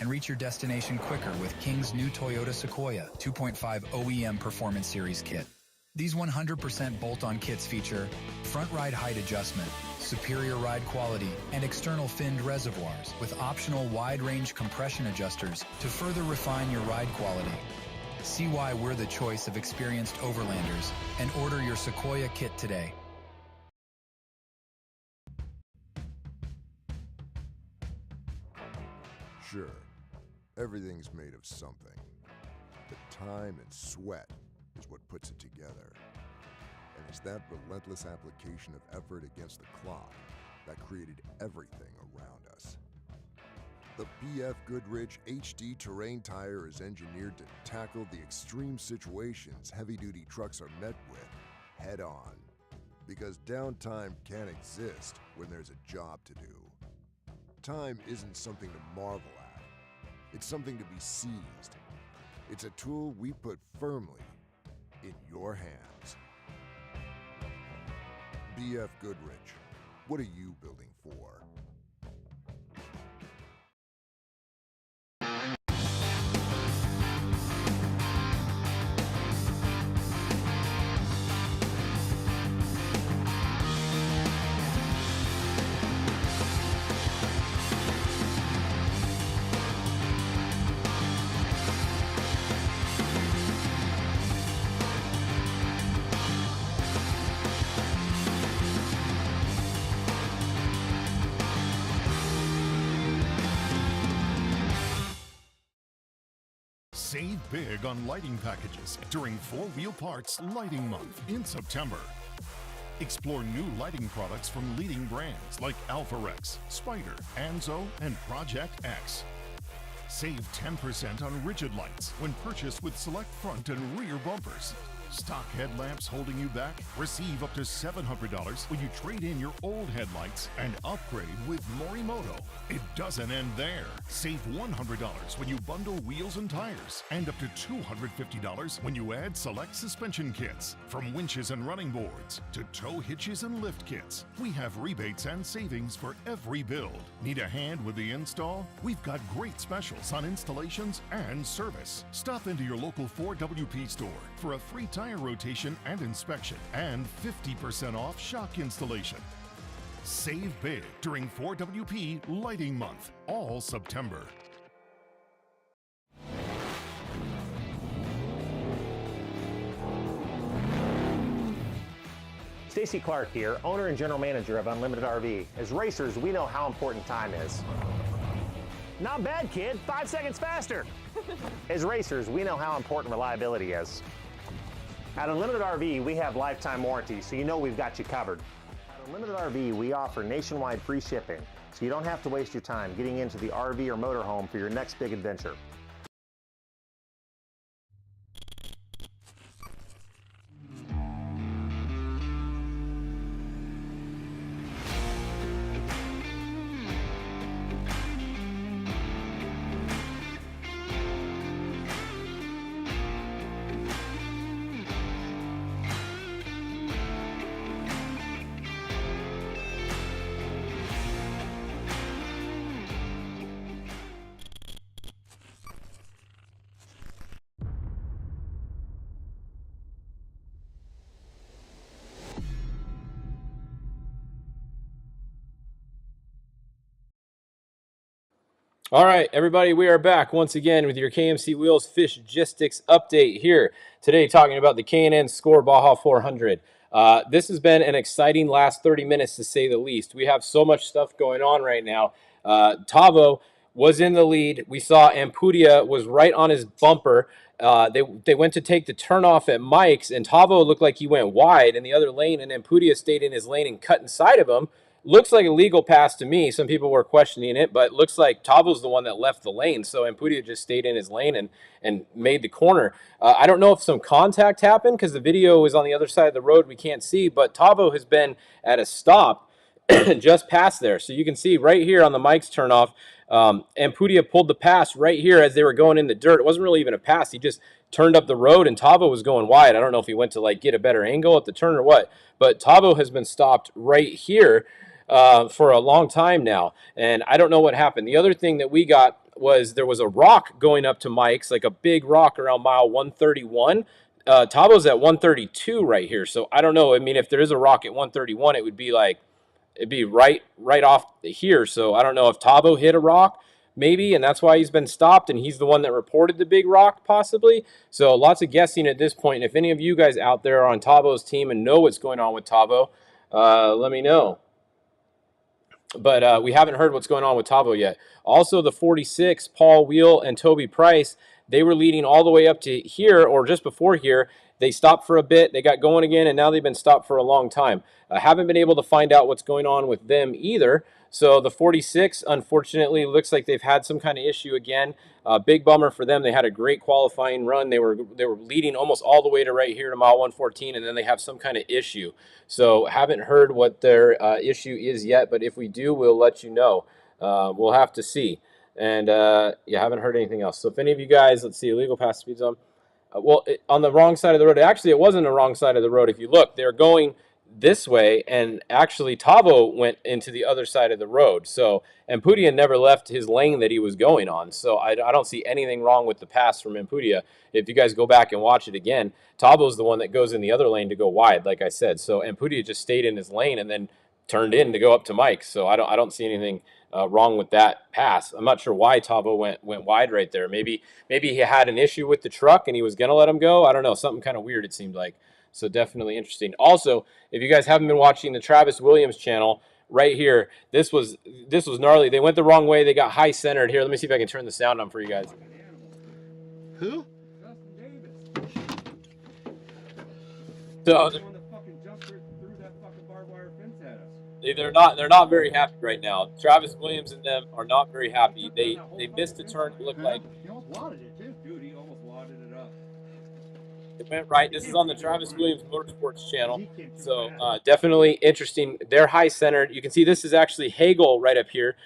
and reach your destination quicker with King's new Toyota Sequoia 2.5 OEM Performance Series kit. These 100% bolt-on kits feature front ride height adjustment, superior ride quality, and external finned reservoirs with optional wide-range compression adjusters to further refine your ride quality. See why we're the choice of experienced overlanders and order your Sequoia kit today. Sure, everything's made of something, but time and sweat is what puts it together. And it's that relentless application of effort against the clock that created everything around us. The BFGoodrich HD terrain tire is engineered to tackle the extreme situations heavy-duty trucks are met with head-on. Because downtime can't exist when there's a job to do. Time isn't something to marvel at. It's something to be seized. It's a tool we put firmly in your hands. BFGoodrich, what are you building for? Save big on lighting packages during 4-Wheel Parts Lighting Month in September. Explore new lighting products from leading brands like Alpharex, Spider, Anzo, and Project X. Save 10% on rigid lights when purchased with select front and rear bumpers. Stock headlamps holding you back? Receive up to $700 when you trade in your old headlights and upgrade with Morimoto. It doesn't end there. Save $100 when you bundle wheels and tires, and up to $250 when you add select suspension kits. From winches and running boards to tow hitches and lift kits, we have rebates and savings for every build. Need a hand with the install? We've got great specials on installations and service. Stop into your local 4WP store for a free tire rotation and inspection, and 50% off shock installation. Save big during 4WP Lighting Month, all September. Stacy Clark here, owner and general manager of Unlimited RV. As racers, we know how important time is. Not bad, kid. 5 seconds faster. As racers, we know how important reliability is. At Unlimited RV, we have lifetime warranty, so you know we've got you covered. At Unlimited RV, we offer nationwide free shipping, so you don't have to waste your time getting into the RV or motorhome for your next big adventure. All right, everybody, we are back once again with your KMC Wheels Fishgistics update here. Today, talking about the K&N Score Baja 400. This has been an exciting last 30 minutes, to say the least. We have so much stuff going on right now. Tavo was in the lead. We saw Ampudia was right on his bumper. They went to take the turnoff at Mike's, and Tavo looked like he went wide in the other lane, and Ampudia stayed in his lane and cut inside of him. Looks like a legal pass to me. Some people were questioning it, but looks like Tavo's the one that left the lane. So Ampudia just stayed in his lane and made the corner. I don't know if some contact happened because the video is on the other side of the road. We can't see, but Tavo has been at a stop just past there. So you can see right here on the Mike's turnoff, Ampudia pulled the pass right here as they were going in the dirt. It wasn't really even a pass. He just turned up the road, and Tavo was going wide. I don't know if he went to like get a better angle at the turn or what, but Tavo has been stopped right here for a long time now, and I don't know what happened. The other thing that we got was there was a rock going up to Mike's, like a big rock around mile 131. Tabo's at 132 right here. So I don't know. I mean, if there is a rock at 131, it would be like, it'd be right off here. So I don't know if Tabo hit a rock maybe, and that's why he's been stopped, and he's the one that reported the big rock possibly. So lots of guessing at this point. And if any of you guys out there are on Tabo's team and know what's going on with Tabo, let me know. But we haven't heard what's going on with Tabo yet. Also, the 46, Paul Wheel and Toby Price, they were leading all the way up to here, or just before here. They stopped for a bit, they got going again, and now they've been stopped for a long time. I haven't been able to find out what's going on with them either. So the 46, unfortunately, looks like they've had some kind of issue again. Big bummer for them. They had a great qualifying run. They were leading almost all the way to right here to mile 114, and then they have some kind of issue. So haven't heard what their issue is yet, but if we do, we'll let you know. We'll have to see. And yeah, haven't heard anything else. So if any of you guys, let's see, illegal pass speed zone. On the wrong side of the road. Actually, it wasn't the wrong side of the road. If you look, they're going this way, and actually Tabo went into the other side of the road. So Ampudia never left his lane that he was going on. So I don't see anything wrong with the pass from Ampudia. If you guys go back and watch it again, Tabo's the one that goes in the other lane to go wide, like I said. So Ampudia just stayed in his lane and then turned in to go up to Mike. So I don't see anything wrong with that pass. I'm not sure why Tabo went wide right there. Maybe he had an issue with the truck and he was gonna let him go. I don't know, something kind of weird it seemed like. So definitely interesting. Also, if you guys haven't been watching the Travis Williams channel, right here, this was gnarly. They went the wrong way. They got high centered here. Let me see if I can turn the sound on for you guys. Who? So they're not very happy right now. Travis Williams and them are not very happy. They missed a turn. It looked like he almost wadded it too. Dude, he almost wadded it up. It went right. This is on the Travis Williams Motorsports channel. So definitely interesting. They're high centered. You can see this is actually Hagel right up here.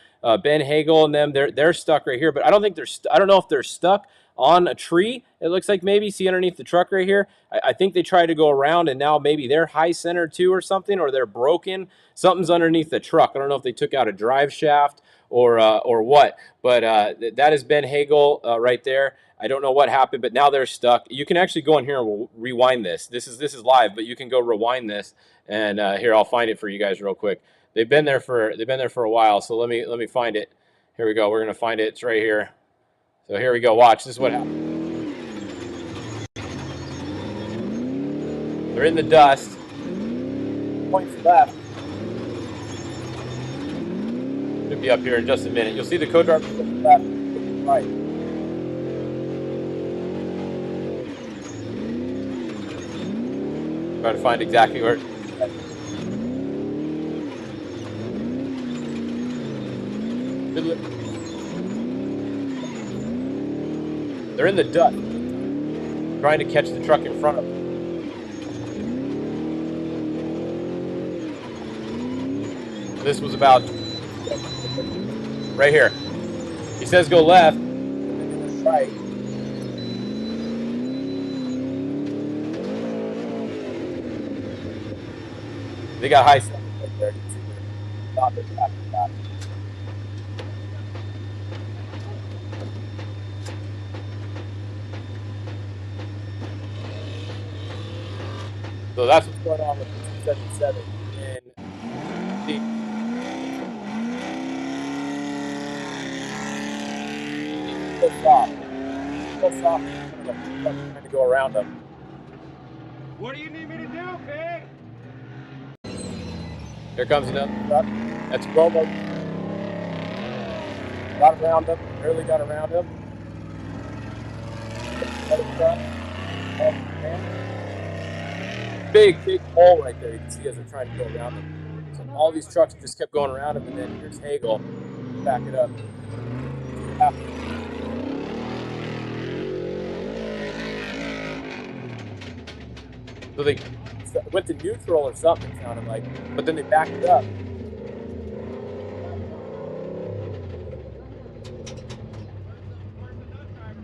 Ben Hagel and them, they're stuck right here. But I don't think I don't know if they're stuck on a tree. It looks like maybe, see underneath the truck right here. I think they tried to go around and now maybe they're high centered too or something, or they're broken. Something's underneath the truck. I don't know if they took out a drive shaft or what. But that is Ben Hagel right there. I don't know what happened, but now they're stuck. You can actually go in here and we'll rewind this. This is live, but you can go rewind this. And here, I'll find it for you guys real quick. They've been there for a while. So let me find it. Here we go. We're gonna find it. It's right here. So here we go. Watch. This is what happened. They're in the dust. Points left. Should be up here in just a minute. You'll see the co-driver left, right. Try to find exactly where. They're in the dust, trying to catch the truck in front of them. This was about right here. He says go left, and then right. They got high stuff right there. You can see they're not very happy about it. So that's what's going on with the 277 and still soft. Trying to go around them. What do you need me to do, pig? Here comes another truck. That's Romo. Got around him. Barely got around him. Another truck. Big hole right there. You can see as they're trying to go around him. So all these trucks just kept going around him, and then here's Hagel. Back it up. So they went to neutral or something, it sounded like, but then they backed it up.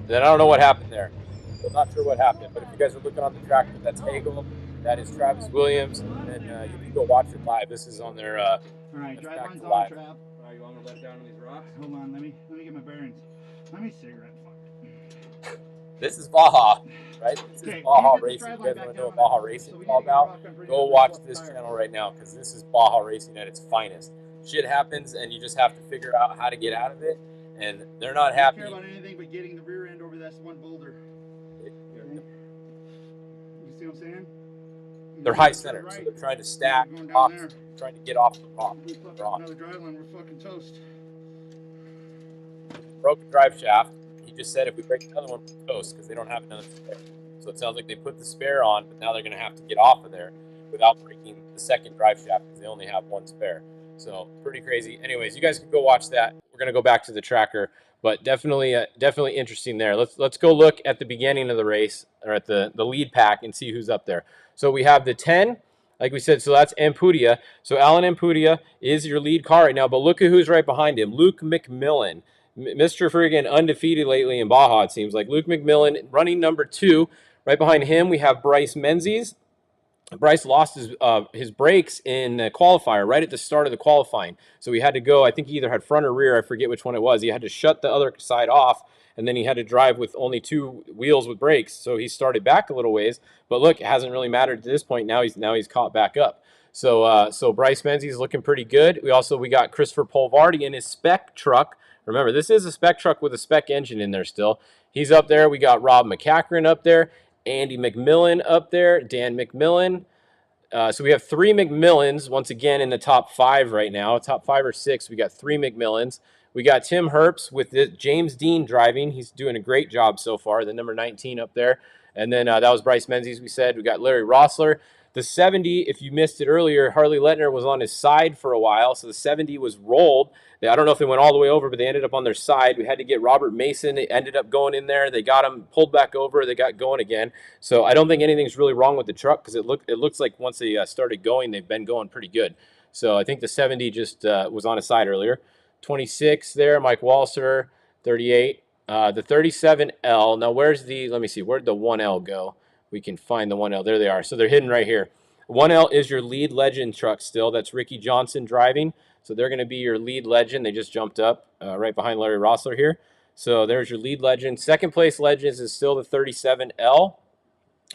Then I don't know what happened there. I'm not sure what happened, but if you guys are looking on the tractor, that's Hagel, that is Travis Williams, and you can go watch it live. This is on their all right, drive line's on live. trap. All right, you want to let down on these rocks? Hold on, let me get my bearings. Let me cigarette. This is Baja, right? This is Okay, Baja can you get Racing. the You drive guys line want back to know what down on Baja that? Racing So is we all need to get a about? rock and bring Go up watch that this tire. channel right now because this is Baja Racing at its finest. Shit happens and you just have to figure out how to get out of it. And they're not I don't happy. care about anything but getting the rear end over that one boulder. You see what I'm saying? They're high centered, so they're trying to stack rocks, trying to get off the rock. We fuck up another drive line, we're fucking toast. Broke the drive shaft. He just said if we break another one, we're toast because they don't have another spare. So it sounds like they put the spare on, but now they're going to have to get off of there without breaking the second drive shaft because they only have one spare. So pretty crazy. Anyways, you guys can go watch that. We're going to go back to the tracker, but definitely interesting there. Let's go look at the beginning of the race, or at the lead pack, and see who's up there. So we have the 10, like we said, so that's Ampudia. So Alan Ampudia is your lead car right now, but look at who's right behind him. Luke McMillan, Mr. Friggin' undefeated lately in Baja, it seems like. Luke McMillan running number 2. Right behind him, we have Bryce Menzies. Bryce lost his brakes in the qualifier right at the start of the qualifying. So he had to go, I think he either had front or rear, I forget which one it was. He had to shut the other side off, and then he had to drive with only 2 wheels with brakes. So he started back a little ways, but look, it hasn't really mattered to this point. Now he's caught back up. So Bryce Menzies is looking pretty good. We got Christopher Polvardi in his spec truck. Remember, this is a spec truck with a spec engine in there still. He's up there. We got Rob McCachran up there, Andy McMillan up there, Dan McMillan. So we have 3 McMillans once again in the top 5 right now. Top 5 or 6, we got 3 McMillans. We got Tim Herps with James Dean driving. He's doing a great job so far, the number 19 up there. And then that was Bryce Menzies, we said. We got Larry Rossler. The 70, if you missed it earlier, Harley Letner was on his side for a while, so the 70 was rolled. I don't know if they went all the way over, but they ended up on their side. We had to get Robert Mason. They ended up going in there. They got him pulled back over. They got going again. So I don't think anything's really wrong with the truck because it looks like once they started going, they've been going pretty good. So I think the 70 just was on his side earlier. 26 there, Mike Walser. 38. The 37L. Now let me see, where'd the 1L go? We can find the 1L. There they are. So they're hidden right here. 1L is your lead legend truck still. That's Ricky Johnson driving. So they're going to be your lead legend. They just jumped up right behind Larry Rossler here. So there's your lead legend. Second place legends is still the 37L,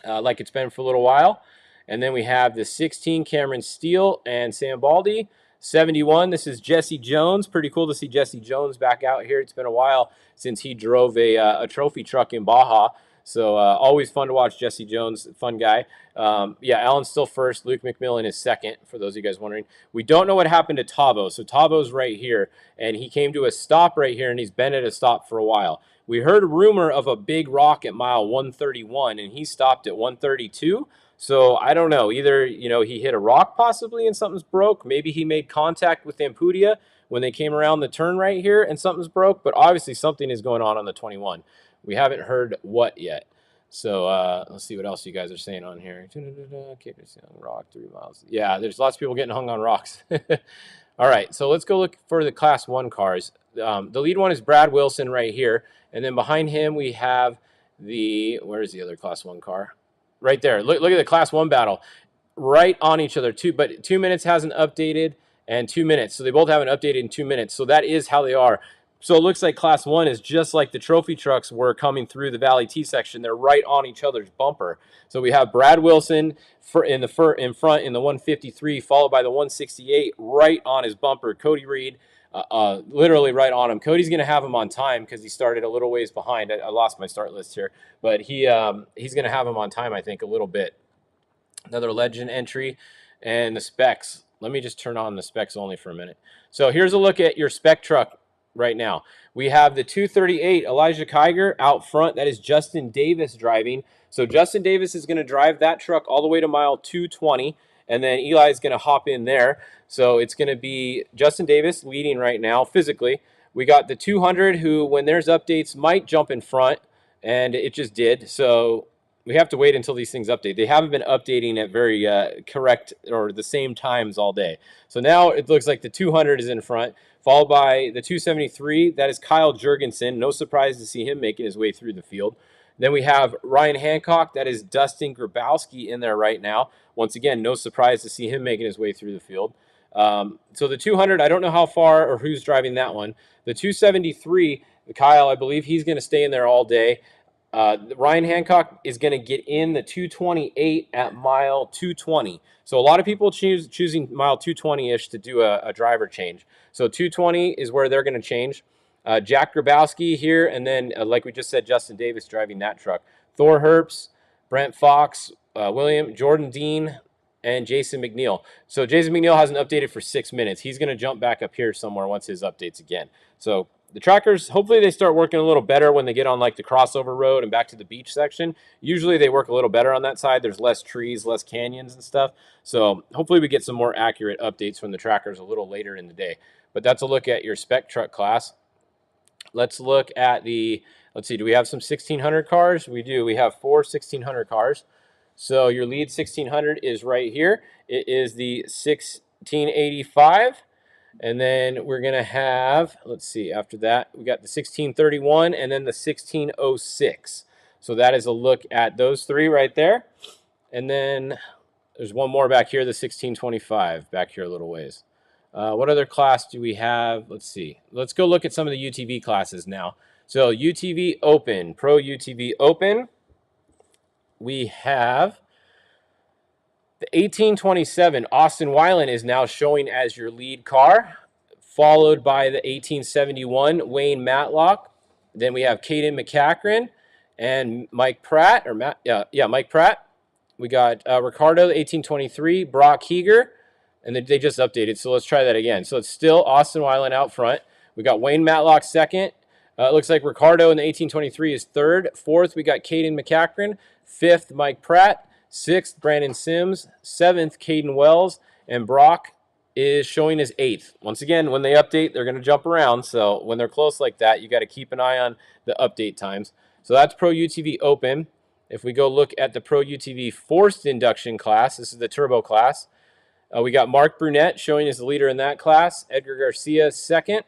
like it's been for a little while. And then we have the 16 Cameron Steele and Sam Baldy. 71, this is Jesse Jones. Pretty cool to see Jesse Jones back out here. It's been a while since he drove a trophy truck in Baja. So always fun to watch Jesse Jones, fun guy. Yeah, Alan's still first. Luke McMillan is second, for those of you guys wondering. We don't know what happened to Tavo. So Tavo's right here, and he came to a stop right here, and he's been at a stop for a while. We heard a rumor of a big rock at mile 131, and he stopped at 132. So I don't know. Either, he hit a rock possibly and something's broke. Maybe he made contact with Ampudia when they came around the turn right here and something's broke. But obviously something is going on the 21. We haven't heard what yet. So let's see what else you guys are saying on here. Rock 3 miles. Yeah, there's lots of people getting hung on rocks. All right, so let's go look for the Class 1 cars. The lead one is Brad Wilson right here. And then behind him we have where's the other Class 1 car? Right there. Look at the Class 1 battle. Right on each other. But 2 minutes hasn't updated, and 2 minutes. So they both haven't updated in 2 minutes. So that is how they are. So it looks like Class 1 is just like the trophy trucks were coming through the Valley T section. They're right on each other's bumper. So we have Brad Wilson in front in the 153, followed by the 168 right on his bumper. Cody Reed literally right on him. Cody's going to have him on time because he started a little ways behind. I lost my start list here, but he's going to have him on time, I think, a little bit. Another legend entry and the specs. Let me just turn on the specs only for a minute. So here's a look at your spec truck right now. We have the 238 Elijah Kiger out front. That is Justin Davis driving. So Justin Davis is going to drive that truck all the way to mile 220, and then Eli's going to hop in there. So it's going to be Justin Davis leading right now physically. We got the 200 who, when there's updates, might jump in front, and it just did. So we have to wait until these things update. They haven't been updating at very correct or the same times all day. So now it looks like the 200 is in front, followed by the 273. That is Kyle Jurgensen. No surprise to see him making his way through the field. Then we have Ryan Hancock. That is Dustin Grabowski in there right now. Once again, no surprise to see him making his way through the field. So the 200, I don't know how far or who's driving that one. The 273, Kyle, I believe he's going to stay in there all day. Ryan Hancock is going to get in the 228 at mile 220. So a lot of people choosing mile 220-ish to do a driver change. So 220 is where they're going to change. Jack Grabowski here, and then, like we just said, Justin Davis driving that truck. Thor Herbst, Brent Fox, Jordan Dean, and Jason McNeil. So Jason McNeil hasn't updated for 6 minutes. He's going to jump back up here somewhere once his updates again. So the trackers, hopefully they start working a little better when they get on like the crossover road and back to the beach section. Usually they work a little better on that side. There's less trees, less canyons and stuff. So hopefully we get some more accurate updates from the trackers a little later in the day. But that's a look at your spec truck class. Let's look at the, let's see, do we have some 1600 cars? We do. We have 4 1600 cars. So your lead 1600 is right here. It is the 1685. And then we're going to have, let's see, after that, we got the 1631 and then the 1606. So that is a look at those 3 right there. And then there's one more back here, the 1625, back here a little ways. What other class do we have? Let's see. Let's go look at some of the UTV classes now. So UTV Open, Pro UTV Open. We have the 1827. Austin Weiland is now showing as your lead car, followed by the 1871 Wayne Matlock. Then we have Caden McCachran and Mike Pratt, or Mike Pratt. We got Ricardo, the 1823, Brock Heeger. And they just updated, so let's try that again. So it's still Austin Weiland out front. We got Wayne Matlock second. It looks like Ricardo in the 1823 is third. Fourth, we got Caden McCachran. Fifth, Mike Pratt. Sixth, Brandon Sims. Seventh, Caden Wells. And Brock is showing as eighth. Once again, when they update, they're going to jump around. So when they're close like that, you got to keep an eye on the update times. So that's Pro UTV Open. If we go look at the Pro UTV Forced Induction class, this is the turbo class. We got Mark Brunette showing as the leader in that class. Edgar Garcia second.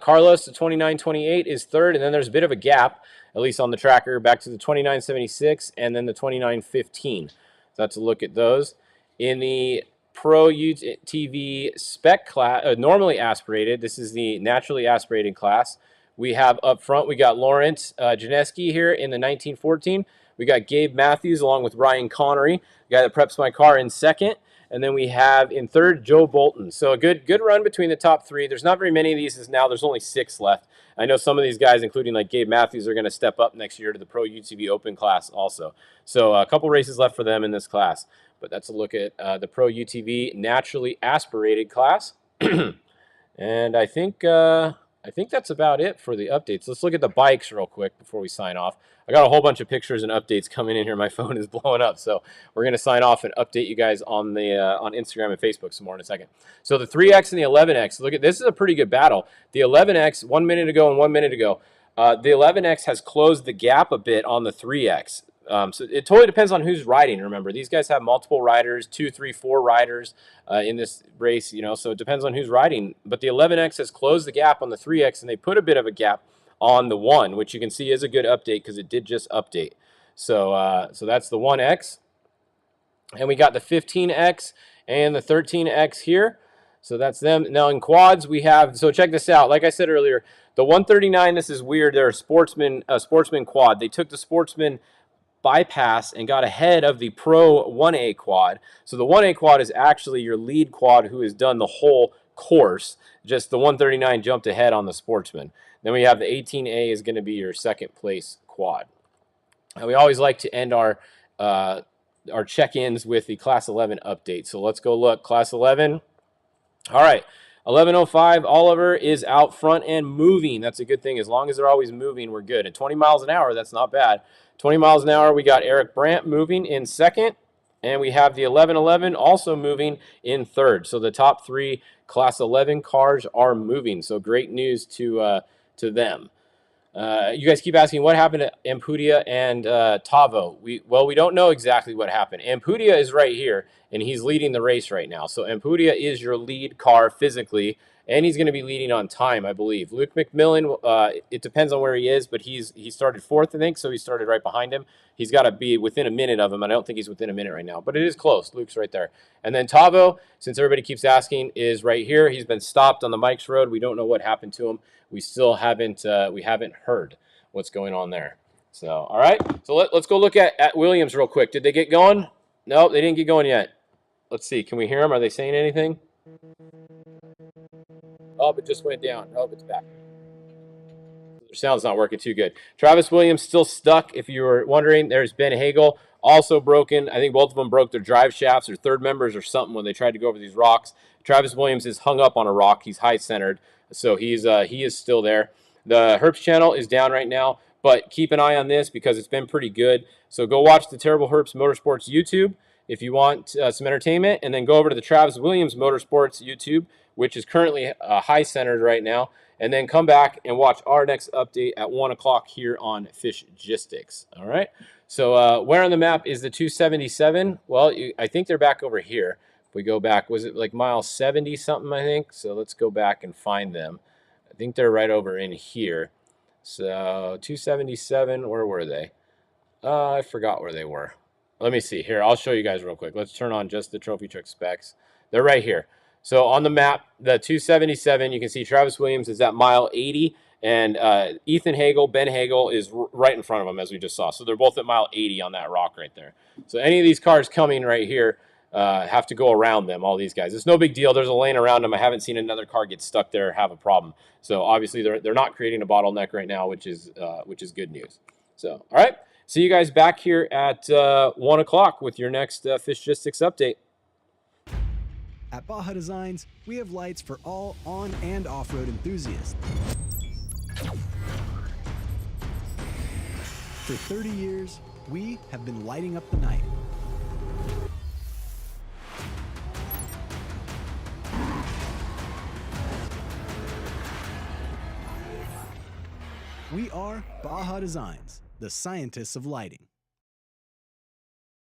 Carlos, the 2928, is third. And then there's a bit of a gap, at least on the tracker, back to the 2976 and then the 2915. So that's a look at those. In the Pro UTV Spec class, normally aspirated, this is the naturally aspirated class. We have up front, we got Lawrence Janeski here in the 1914. We got Gabe Matthews along with Ryan Connery, the guy that preps my car, in second. And then we have in third, Joe Bolton. So a good run between the top 3. There's not very many of these as now. There's only 6 left. I know some of these guys, including like Gabe Matthews, are going to step up next year to the Pro UTV Open class also. So a couple races left for them in this class. But that's a look at the Pro UTV naturally aspirated class. And I think that's about it for the updates. Let's look at the bikes real quick before we sign off. I got a whole bunch of pictures and updates coming in here. My phone is blowing up, so we're going to sign off and update you guys on the on Instagram and Facebook some more in a second. So the 3X and the 11X. Look at this, is a pretty good battle. The 11X 1 minute ago and 1 minute ago. The 11X has closed the gap a bit on the 3X. So it totally depends on who's riding. Remember, these guys have multiple riders, 2, 3, 4 riders in this race, you know, so it depends on who's riding. But the 11X has closed the gap on the 3X, and they put a bit of a gap on the 1, which you can see is a good update because it did just update. So so that's the 1X. And we got the 15X and the 13X here. So that's them. Now in quads, we have, so check this out. Like I said earlier, the 139, this is weird. They're a sportsman quad. They took the sportsman bypass and got ahead of the Pro 1A quad. So the 1A quad is actually your lead quad who has done the whole course. Just the 139 jumped ahead on the sportsman. Then we have the 18A is going to be your second place quad. And we always like to end our check-ins with the Class 11 update. So let's go look. Class 11. All right. 1105, Oliver is out front and moving. That's a good thing. As long as they're always moving, we're good. At 20 miles an hour, that's not bad. 20 miles an hour, we got Eric Brandt moving in second. And we have the 1111 also moving in third. So the top 3 Class 11 cars are moving. So great news to them. You guys keep asking what happened to Ampudia and Tavo. We don't know exactly what happened. Ampudia is right here, and he's leading the race right now. So Ampudia is your lead car physically, and he's going to be leading on time, I believe. Luke McMillan, it depends on where he is, but he started 4th, I think, so he started right behind him. He's got to be within a minute of him, and I don't think he's within a minute right now, but it is close. Luke's right there. And then Tavo, since everybody keeps asking, is right here. He's been stopped on the Mike's Road. We don't know what happened to him. We still haven't heard what's going on there. So, all right. So let's go look at Williams real quick. Did they get going? No, they didn't get going yet. Let's see. Can we hear them? Are they saying anything? Oh, it just went down. Oh, it's back. Their sound's not working too good. Travis Williams still stuck. If you were wondering, there's Ben Hagel, also broken. I think both of them broke their drive shafts or third members or something when they tried to go over these rocks. Travis Williams is hung up on a rock. He's high-centered, so he is still there. The Herps channel is down right now, but keep an eye on this because it's been pretty good. So go watch the Terrible Herps Motorsports YouTube if you want some entertainment, and then go over to the Travis Williams Motorsports YouTube, which is currently high-centered right now, and then come back and watch our next update at 1 o'clock here on Fishgistics. All right? So where on the map is the 277? Well, I think they're back over here. If we go back, was it like mile 70-something, I think? So let's go back and find them. I think they're right over in here. So 277, where were they? I forgot where they were. Let me see. Here, I'll show you guys real quick. Let's turn on just the trophy truck specs. They're right here. So on the map, the 277, you can see Travis Williams is at mile 80, and Ethan Hagel, Ben Hagel, is right in front of him, as we just saw. So they're both at mile 80 on that rock right there. So any of these cars coming right here have to go around them, all these guys. It's no big deal. There's a lane around them. I haven't seen another car get stuck there or have a problem. So obviously they're not creating a bottleneck right now, which is good news. So, all right. See you guys back here at 1 o'clock with your next Fishgistics update. At Baja Designs, we have lights for all on- and off-road enthusiasts. For 30 years, we have been lighting up the night. We are Baja Designs, the scientists of lighting.